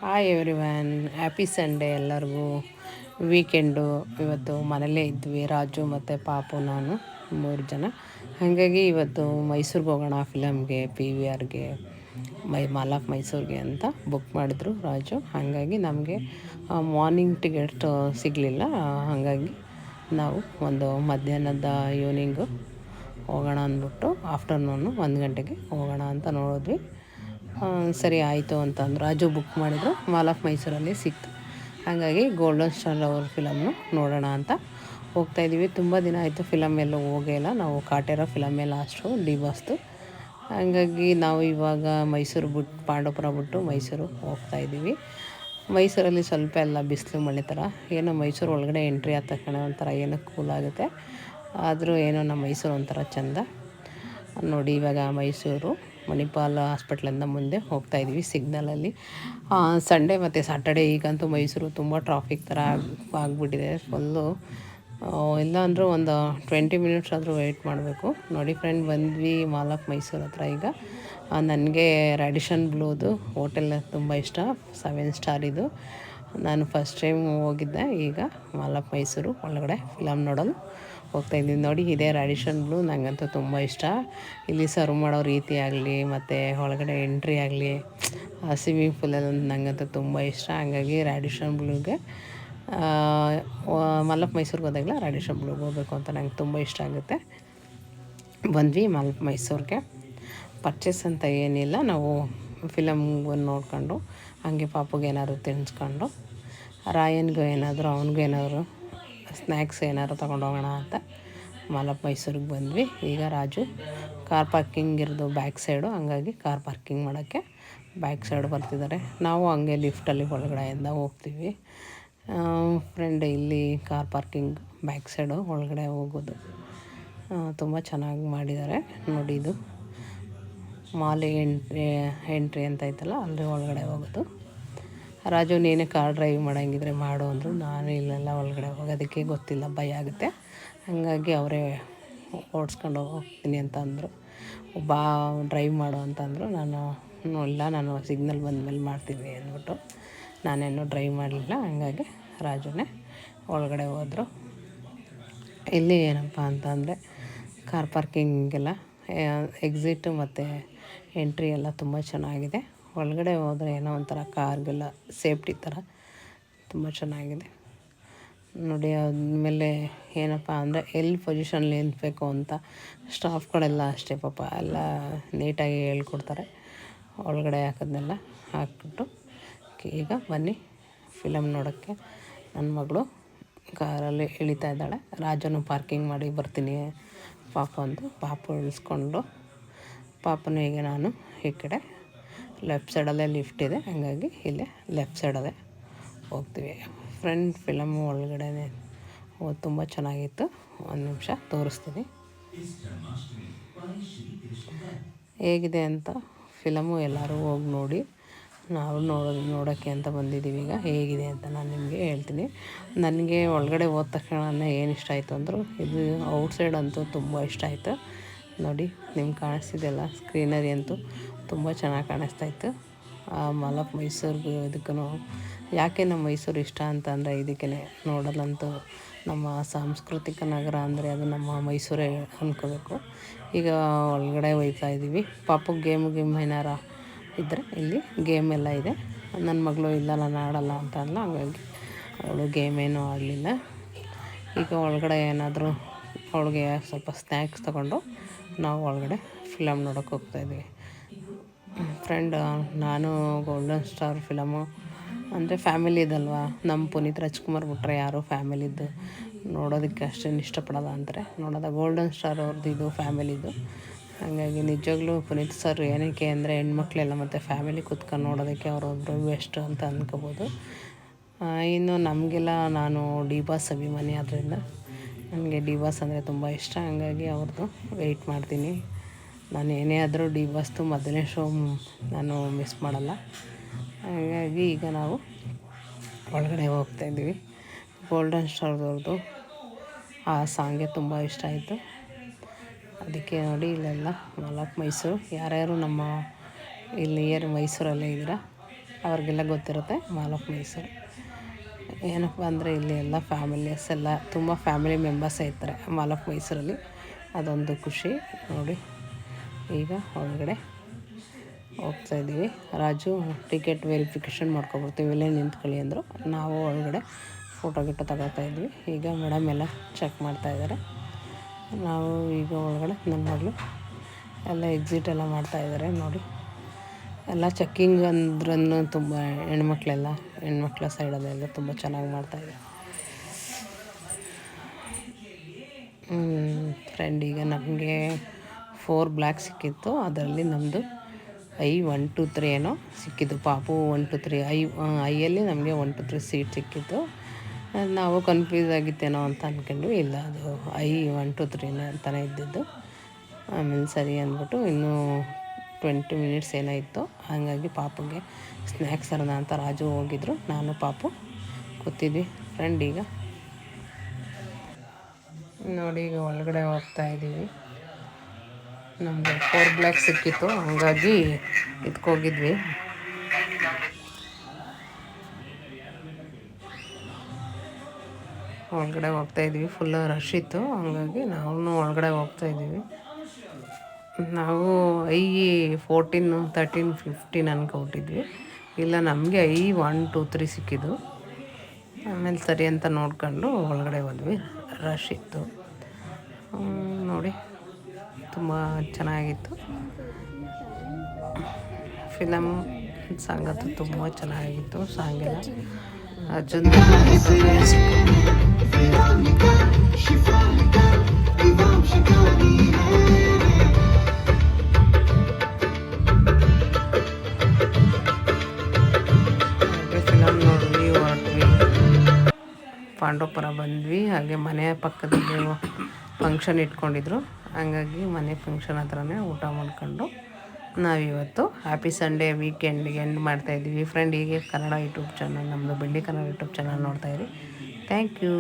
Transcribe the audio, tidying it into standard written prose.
Hi everyone, happy Sunday ಎಲ್ಲರಿಗೂ. Weekend ಇವತ್ತು ಮನೇಲೇ ಇದ್ವಿ, ರಾಜು ಮತ್ತು ಪಾಪು ನಾನು 3 ಜನ. ಹಾಗಾಗಿ ಇವತ್ತು ಮೈಸೂರಿಗೆ ಹೋಗೋಣ ಫಿಲಮ್ಗೆ, ಪಿ ವಿ ಆರ್ಗೆ, ಮಾಲ್ ಆಫ್ ಮೈಸೂರಿಗೆ ಅಂತ ಬುಕ್ ಮಾಡಿದ್ರು ರಾಜು. ಹಾಗಾಗಿ ನಮಗೆ ಮಾರ್ನಿಂಗ್ ಟಿಕೆಟ್ ಸಿಗಲಿಲ್ಲ. ಹಾಗಾಗಿ ನಾವು ಒಂದು ಮಧ್ಯಾಹ್ನದ ಈವ್ನಿಂಗು ಹೋಗೋಣ ಅಂದ್ಬಿಟ್ಟು ಆಫ್ಟರ್ನೂನು 1 ಗಂಟೆಗೆ ಹೋಗೋಣ ಅಂತ ನೋಡಿದ್ವಿ. ಸರಿ ಆಯಿತು ಅಂತಂದ್ರು. ರಾಜು ಬುಕ್ ಮಾಡಿದ್ರು, ಮಾಲ್ ಆಫ್ ಮೈಸೂರಲ್ಲಿ ಸಿಕ್ತು. ಹಾಗಾಗಿ ಗೋಲ್ಡನ್ ಸ್ಟಾರ್ ಅವ್ರ ಫಿಲಮ್ನು ನೋಡೋಣ ಅಂತ ಹೋಗ್ತಾಯಿದ್ದೀವಿ. ತುಂಬ ದಿನ ಆಯಿತು ಫಿಲಮ್ ಎಲ್ಲೂ ಹೋಗೇ ಇಲ್ಲ. ನಾವು ಕಾಟೇರ ಫಿಲಮ್ಮೇ ಲಾಸ್ಟು, ಡಿ ಬಾಸ್ದು. ಹಾಗಾಗಿ ನಾವು ಇವಾಗ ಮೈಸೂರು ಬಿಟ್ಟು, ಪಾಂಡವಪುರ ಬಿಟ್ಟು ಮೈಸೂರು ಹೋಗ್ತಾಯಿದ್ದೀವಿ. ಮೈಸೂರಲ್ಲಿ ಸ್ವಲ್ಪ ಎಲ್ಲ ಬಿಸಿಲು ಮಳೆ ಥರ ಏನೋ, ಮೈಸೂರು ಒಳಗಡೆ ಎಂಟ್ರಿ ಆದ ತಕ್ಷಣ ಒಂಥರ ಏನೋ ಕೂಲ್ ಆಗುತ್ತೆ. ಆದರೂ ಏನೋ ನಮ್ಮ ಮೈಸೂರು ಒಂಥರ ಚೆಂದ ನೋಡಿ. ಇವಾಗ ಮೈಸೂರು ಮಣಿಪಾಲ್ ಹಾಸ್ಪಿಟ್ಲಿಂದ ಮುಂದೆ ಹೋಗ್ತಾಯಿದ್ದೀವಿ ಸಿಗ್ನಲಲ್ಲಿ. ಸಂಡೇ ಮತ್ತು ಸ್ಯಾಟರ್ಡೇ ಈಗಂತೂ ಮೈಸೂರು ತುಂಬ ಟ್ರಾಫಿಕ್ ಥರ ಆಗಿಬಿಟ್ಟಿದೆ ಫುಲ್ಲು. ಇಲ್ಲ ಅಂದರೂ ಒಂದು 20 ಮಿನಿಟ್ಸ್ ಆದರೂ ವೆಯ್ಟ್ ಮಾಡಬೇಕು. ನೋಡಿ ಫ್ರೆಂಡ್, ಬಂದ್ವಿ ಮಾಲ್ ಆಫ್ ಮೈಸೂರು ಹತ್ರ. ಈಗ ನನಗೆ ರ್ಯಾಡಿಷನ್ ಬ್ಲೂದು ಹೋಟೆಲ್ ತುಂಬ ಇಷ್ಟ, 7 ಸ್ಟಾರ್ ಇದು. ನಾನು ಫಸ್ಟ್ ಟೈಮ್ ಹೋಗಿದ್ದೆ. ಈಗ ಮಾಲ್ ಆಫ್ ಮೈಸೂರು ಒಳಗಡೆ ಫಿಲಮ್ ನೋಡಲು ಹೋಗ್ತಾಯಿದ್ದೀನಿ. ನೋಡಿ, ಇದೇ ರ್ಯಾಡಿಷನ್ ಬ್ಲೂ, ನನಗಂತೂ ತುಂಬ ಇಷ್ಟ. ಇಲ್ಲಿ ಸರ್ವ್ ಮಾಡೋ ರೀತಿ ಆಗಲಿ ಮತ್ತು ಒಳಗಡೆ ಎಂಟ್ರಿ ಆಗಲಿ, ಸ್ವಿಮ್ಮಿಂಗ್ ಪೂಲಲ್ಲಿ ನನಗಂತೂ ತುಂಬ ಇಷ್ಟ. ಹಾಗಾಗಿ ರ್ಯಾಡಿಷನ್ ಬ್ಲೂಗೆ ಮಾಲ್ ಆಫ್ ಮೈಸೂರಿಗೆ ಹೋದಾಗಲ ರ್ಯಾಡಿಷನ್ ಬ್ಲೂಗೆ ಹೋಗಬೇಕು ಅಂತ ನಂಗೆ ತುಂಬ ಇಷ್ಟ ಆಗುತ್ತೆ. ಬಂದ್ವಿ ಮಾಲ್ ಆಫ್ ಮೈಸೂರಿಗೆ. ಪರ್ಚೇಸ್ ಅಂತ ಏನಿಲ್ಲ, ನಾವು ಫಿಲಮ್ಗೆ ನೋಡ್ಕೊಂಡು ಹಾಗೆ ಪಾಪುಗೆ ಏನಾದ್ರು ತಿನ್ನಿಸ್ಕೊಂಡು, ರಾಯನ್ಗೂ ಏನಾದರೂ, ಅವನಿಗೂ ಏನಾದರೂ ಸ್ನ್ಯಾಕ್ಸ್ ಏನಾದ್ರು ತೊಗೊಂಡು ಹೋಗೋಣ ಅಂತ ಮಾಲ್ ಆಫ್ ಮೈಸೂರಿಗೆ ಬಂದ್ವಿ. ಈಗ ರಾಜು ಕಾರ್ ಪಾರ್ಕಿಂಗ್ ಇರೋದು ಬ್ಯಾಕ್ ಸೈಡು, ಹಂಗಾಗಿ ಕಾರ್ ಪಾರ್ಕಿಂಗ್ ಮಾಡೋಕ್ಕೆ ಬ್ಯಾಕ್ ಸೈಡ್ ಬರ್ತಿದ್ದಾರೆ. ನಾವು ಹಂಗೆ ಲಿಫ್ಟಲ್ಲಿ ಒಳಗಡೆಯಿಂದ ಹೋಗ್ತೀವಿ. ಫ್ರೆಂಡ್, ಇಲ್ಲಿ ಕಾರ್ ಪಾರ್ಕಿಂಗ್ ಬ್ಯಾಕ್ ಸೈಡು ಒಳಗಡೆ ಹೋಗೋದು ತುಂಬ ಚೆನ್ನಾಗಿ ಮಾಡಿದ್ದಾರೆ ನೋಡಿ. ಇದು ಮಾಲ್ ಎಂಟ್ರಿ ಅಂತ ಐತಲ್ಲ, ಅಲ್ಲಿ ಒಳಗಡೆ ಹೋಗೋದು. ರಾಜು, ನೀನೇ ಕಾರ್ ಡ್ರೈವ್ ಮಾಡೋಂಗಿದ್ರೆ ಮಾಡು ಅಂದರು. ನಾನು ಇಲ್ಲೆಲ್ಲ ಒಳಗಡೆ ಹೋಗೋದಕ್ಕೆ ಗೊತ್ತಿಲ್ಲ, ಭಯ ಆಗುತ್ತೆ. ಹಾಗಾಗಿ ಅವರೇ ಓಡಿಸ್ಕೊಂಡು ಹೋಗ್ತೀನಿ ಅಂತ ಅಂದರು. ಬಾ ಡ್ರೈವ್ ಮಾಡು ಅಂತಂದರು. ನಾನು ಸಿಗ್ನಲ್ ಬಂದಮೇಲೆ ಮಾಡ್ತೀನಿ ಅಂದ್ಬಿಟ್ಟು ನಾನೇನು ಡ್ರೈವ್ ಮಾಡಲಿಲ್ಲ. ಹಾಗಾಗಿ ರಾಜುನೇ ಒಳಗಡೆ ಹೋದರು. ಇಲ್ಲಿ ಏನಪ್ಪ ಅಂತಂದರೆ ಕಾರ್ ಪಾರ್ಕಿಂಗೆಲ್ಲ ಎಕ್ಸಿಟ್ ಮತ್ತು ಎಂಟ್ರಿ ಎಲ್ಲ ತುಂಬ ಚೆನ್ನಾಗಿದೆ. ಒಳಗಡೆ ಹೋದರೆ ಏನೋ ಒಂಥರ ಕಾರ್ಗೆಲ್ಲ ಸೇಫ್ಟಿ ಥರ ತುಂಬ ಚೆನ್ನಾಗಿದೆ ನೋಡಿ. ಆದಮೇಲೆ ಏನಪ್ಪ ಅಂದರೆ ಎಲ್ಲಿ ಪೊಸಿಷನ್ಲಿ ನಿಂತಬೇಕು ಅಂತ ಸ್ಟಾಫ್ಗಳೆಲ್ಲ ಅಷ್ಟೇ ಪಾಪ ಎಲ್ಲ ನೀಟಾಗಿ ಹೇಳ್ಕೊಡ್ತಾರೆ. ಒಳಗಡೆ ಹಾಕೋದನ್ನೆಲ್ಲ ಹಾಕ್ಬಿಟ್ಟು ಈಗ ಬನ್ನಿ ಫಿಲಮ್ ನೋಡೋಕ್ಕೆ. ನನ್ನ ಮಗಳು ಕಾರಲ್ಲಿ ಇಳಿತಾ ಇದ್ದಾಳೆ. ರಾಜನು ಪಾರ್ಕಿಂಗ್ ಮಾಡಿ ಬರ್ತೀನಿ ಪಾಪು ಅಂದು ಪಾಪು ಇಳಿಸ್ಕೊಂಡು, ಪಾಪನು ಈಗ ನಾನು ಈ ಕಡೆ ಲೆಫ್ಟ್ ಸೈಡಲ್ಲೇ ಲಿಫ್ಟ್ ಇದೆ, ಹಾಗಾಗಿ ಇಲ್ಲೇ ಲೆಫ್ಟ್ ಸೈಡಲ್ಲೇ ಹೋಗ್ತೀವಿ. ಫ್ರೆಂಡ್, ಫಿಲಮು ಒಳಗಡೆ ತುಂಬ ಚೆನ್ನಾಗಿತ್ತು. ಒಂದು ನಿಮಿಷ ತೋರಿಸ್ತೀನಿ ಹೇಗಿದೆ ಅಂತ. ಫಿಲಮು ಎಲ್ಲರೂ ಹೋಗಿ ನೋಡಿ. ನಾವು ನೋಡೋಕ್ಕೆ ಅಂತ ಬಂದಿದ್ದೀವಿ. ಈಗ ಹೇಗಿದೆ ಅಂತ ನಾನು ನಿಮಗೆ ಹೇಳ್ತೀನಿ. ನನಗೆ ಒಳಗಡೆ ಹೋದ ತಕ್ಷಣ ಏನು ಇಷ್ಟ ಆಯಿತು ಅಂದರು, ಇದು ಔಟ್ಸೈಡ್ ಅಂತೂ ತುಂಬ ಇಷ್ಟ ಆಯಿತು ನೋಡಿ. ನಿಮ್ಗೆ ಕಾಣಿಸ್ತಿದೆಯಲ್ಲ, ಸ್ಕ್ರೀನರಿ ಅಂತೂ ತುಂಬ ಚೆನ್ನಾಗಿ ಕಾಣಿಸ್ತಾಯಿತ್ತು. ಮಾಲ್ ಆಫ್ ಮೈಸೂರಿಗೆ ಇದಕ್ಕೂ ಯಾಕೆ ನಮ್ಮ ಮೈಸೂರು ಇಷ್ಟ ಅಂತಂದರೆ ಇದಕ್ಕೇ ನೋಡೋದಂತೂ ನಮ್ಮ ಸಾಂಸ್ಕೃತಿಕ ನಗರ ಅಂದರೆ ಅದು ನಮ್ಮ ಮೈಸೂರೇ ಅಂದ್ಕೋಬೇಕು. ಈಗ ಒಳಗಡೆ ಹೋಗ್ತಾ ಇದ್ದೀವಿ. ಪಾಪು ಗೇಮ್ ಏನಾರ ಇದ್ದರೆ ಇಲ್ಲಿ ಗೇಮ್ ಎಲ್ಲ ಇದೆ. ನನ್ನ ಮಗಳು ಇಲ್ಲ, ನಾನು ಆಡಲ್ಲ ಅಂತ ಅಲ್ಲ, ಹಾಗಾಗಿ ಅವಳು ಗೇಮ್ ಏನೂ ಆಡಲಿಲ್ಲ. ಈಗ ಒಳಗಡೆ ಏನಾದರೂ ಅವಳಿಗೆ ಸ್ವಲ್ಪ ಸ್ನ್ಯಾಕ್ಸ್ ತೊಗೊಂಡು ನಾವು ಒಳಗಡೆ ಫಿಲಮ್ ನೋಡೋಕ್ಕೆ ಹೋಗ್ತಾಯಿದ್ವಿ. ಫ್ರೆಂಡ್, ನಾನು ಗೋಲ್ಡನ್ ಸ್ಟಾರ್ ಫಿಲಮು ಅಂದರೆ ಫ್ಯಾಮಿಲಿದಲ್ವ, ನಮ್ಮ ಪುನೀತ್ ರಾಜ್ಕುಮಾರ್ ಬಿಟ್ಟರೆ ಯಾರೂ ಫ್ಯಾಮಿಲಿದ್ದು ನೋಡೋದಕ್ಕೆ ಅಷ್ಟೇನು ಇಷ್ಟಪಡೋಲ್ಲ ಅಂತಾರೆ. ನೋಡೋದ ಗೋಲ್ಡನ್ ಸ್ಟಾರ್ ಅವ್ರದ್ದು ಇದು ಫ್ಯಾಮಿಲಿದು. ಹಾಗಾಗಿ ನಿಜವಾಗ್ಲೂ ಪುನೀತ್ ಸರ್ ಏನಕ್ಕೆ ಅಂದರೆ ಹೆಣ್ಮಕ್ಳೆಲ್ಲ ಮತ್ತು ಫ್ಯಾಮಿಲಿ ಕೂತ್ಕೊಂಡು ನೋಡೋದಕ್ಕೆ ಅವರೊಬ್ಬರು ಬೆಸ್ಟ್ ಅಂತ ಅಂದ್ಕೋಬೋದು. ಇನ್ನು ನಮಗೆಲ್ಲ, ನಾನು ಡಿ ಬಾಸ್ ಅಭಿಮಾನಿ ಆದ್ದರಿಂದ ನನಗೆ ಡಿ ಬಾಸ್ ಅಂದರೆ ತುಂಬ ಇಷ್ಟ. ಹಾಗಾಗಿ ಅವ್ರದ್ದು ವೆಯ್ಟ್ ಮಾಡ್ತೀನಿ. ನಾನು ಏನೇ ಆದರೂ ಡಿ ಬಾಸ್ದು ಮೊದಲನೇ ಶೋ ನಾನು ಮಿಸ್ ಮಾಡಲ್ಲ. ಹಾಗಾಗಿ ಈಗ ನಾವು ಒಳಗಡೆ ಹೋಗ್ತಾಯಿದ್ದೀವಿ. ಗೋಲ್ಡನ್ ಸ್ಟಾರ್ದವ್ರದ್ದು ಆ ಸಾಂಗೇ ತುಂಬ ಇಷ್ಟ ಆಯಿತು. ಅದಕ್ಕೆ ನೋಡಿ, ಇಲ್ಲೆಲ್ಲ ಮಾಲ್ ಆಫ್ ಮೈಸೂರು. ಯಾರ್ಯಾರು ನಮ್ಮ ಇಲ್ಲಿ ನಿಯರ್ ಮೈಸೂರಲ್ಲೇ ಇದ್ದೀರಾ ಅವ್ರಿಗೆಲ್ಲ ಗೊತ್ತಿರುತ್ತೆ ಮಾಲ್ ಆಫ್ ಮೈಸೂರು. ಏನಪ್ಪ ಅಂದರೆ ಇಲ್ಲಿ ಎಲ್ಲ ಫ್ಯಾಮಿಲಿಯಸ್ ಎಲ್ಲ ತುಂಬ ಫ್ಯಾಮಿಲಿ ಮೆಂಬರ್ಸ್ ಇರ್ತಾರೆ ಮಾಲ್ ಆಫ್ ಮೈಸೂರಲ್ಲಿ. ಅದೊಂದು ಖುಷಿ ನೋಡಿ. ಈಗ ಒಳಗಡೆ ಹೋಗ್ತಾಯಿದ್ದೀವಿ. ರಾಜು ಟಿಕೆಟ್ ವೆರಿಫಿಕೇಷನ್ ಮಾಡ್ಕೊಬರ್ತೀವಿ, ಇಲ್ಲೇ ನಿಂತ್ಕೊಳ್ಳಿ ಅಂದರು. ನಾವು ಒಳಗಡೆ ಫೋಟೋ ಗಿಟೋ ತಗೋತಾಯಿದ್ವಿ. ಈಗ ಮೇಡಮ್ ಎಲ್ಲ ಚೆಕ್ ಮಾಡ್ತಾಯಿದ್ದಾರೆ. ನಾವು ಈಗ ಒಳಗಡೆ ನನ್ನ ಮಗಳು ಎಲ್ಲ ಎಕ್ಸಿಟ್ ಎಲ್ಲ ಮಾಡ್ತಾಯಿದ್ದಾರೆ ನೋಡಿ. ಎಲ್ಲ ಚೆಕ್ಕಿಂಗ್ ಅಂದ್ರೂ ತುಂಬ ಹೆಣ್ಮಕ್ಳ ಸೈಡಲ್ಲೆಲ್ಲ ತುಂಬ ಚೆನ್ನಾಗಿ ಮಾಡ್ತಾಯಿದ್ದಾರೆ. ಫ್ರೆಂಡ್ ಈಗ ನಮಗೆ 4 ಬ್ಲ್ಯಾಕ್ ಸಿಕ್ಕಿತ್ತು. ಅದರಲ್ಲಿ ನಮ್ಮದು I 1 2 3 ಏನೋ ಸಿಕ್ಕಿದ್ದು. ಪಾಪು 1 2 3 ಐಯಲ್ಲಿ ನಮಗೆ 1 2 3 ಸೀಟ್ ಸಿಕ್ಕಿತ್ತು. ನಾವು ಕನ್ಫ್ಯೂಸ್ ಆಗಿತ್ತೇನೋ ಅಂತ ಅಂದ್ಕೊಂಡ್ವಿ. ಇಲ್ಲ, ಅದು I 1 2 3 ಅಂತಲೇ ಇದ್ದಿದ್ದು. ಆಮೇಲೆ ಸರಿ ಅಂದ್ಬಿಟ್ಟು ಇನ್ನೂ 20 ಮಿನಿಟ್ಸ್ ಏನೋ ಇತ್ತು. ಹಾಗಾಗಿ ಪಾಪುಗೆ ಸ್ನ್ಯಾಕ್ಸ್ ಅರ್ಧ ಅಂತ ರಾಜು ಹೋಗಿದ್ರು, ನಾನು ಪಾಪು ಕೂತಿದ್ವಿ ಫ್ರೆಂಡ್. ಈಗ ನೋಡಿ, ಈಗ ಒಳಗಡೆ ಹೋಗ್ತಾಯಿದ್ದೀವಿ. ನಮ್ಮದು 4 ಬ್ಲ್ಯಾಕ್ ಸಿಕ್ಕಿತ್ತು, ಹಂಗಾಗಿ ಇದಕ್ಕೋಗಿದ್ವಿ. ಒಳಗಡೆ ಹೋಗ್ತಾಯಿದ್ವಿ. ಫುಲ್ ರಶ್ ಇತ್ತು, ಹಂಗಾಗಿ ನಾವು ಒಳಗಡೆ ಹೋಗ್ತಾಯಿದ್ದೀವಿ. ನಾವು I 14 13 15 ಅನ್ಕೊಬಿಟ್ಟಿದ್ವಿ. ಇಲ್ಲ, ನಮಗೆ I 1 2 3 ಸಿಕ್ಕಿದ್ದು. ಆಮೇಲೆ ಸರಿ ಅಂತ ನೋಡ್ಕೊಂಡು ಒಳಗಡೆ ಹೋದ್ವಿ. ರಶ್ ಇತ್ತು ನೋಡಿ, ತುಂಬ ಚೆನ್ನಾಗಿತ್ತು. ಫಿಲಮ್ ಸಾಂಗಂತೂ ತುಂಬ ಚೆನ್ನಾಗಿತ್ತು. ಸಾಂಗೆಲ್ಲ ಅರ್ಜುನ್ ಫಿಲಮ್ ನೋಡಿದ್ವಿ, ಹೊರಟ್ವಿ. ಪಾಂಡವಪುರ ಬಂದ್ವಿ. ಹಾಗೆ ಮನೆಯ ಪಕ್ಕದಲ್ಲಿ ಫಂಕ್ಷನ್ ಇಟ್ಕೊಂಡಿದ್ರು, ಹಂಗಾಗಿ ಮನೆ ಫಂಕ್ಷನ್ ಹತ್ರನೇ ಊಟ ಮಾಡ್ಕೊಂಡು ನಾವಿವತ್ತು ಹ್ಯಾಪಿ ಸಂಡೇ ವೀಕೆಂಡ್ಗೆ ಎಂಡ್ ಮಾಡ್ತಾಯಿದ್ದೀವಿ ಫ್ರೆಂಡ್. ಹೀಗೆ ಕನ್ನಡ ಯೂಟ್ಯೂಬ್ ಚಾನಲ್, ನಮ್ಮದು ಬೆಳ್ಳಿ ಕನ್ನಡ ಯೂಟ್ಯೂಬ್ ಚಾನಲ್ ನೋಡ್ತಾಯಿರಿ. Thank you.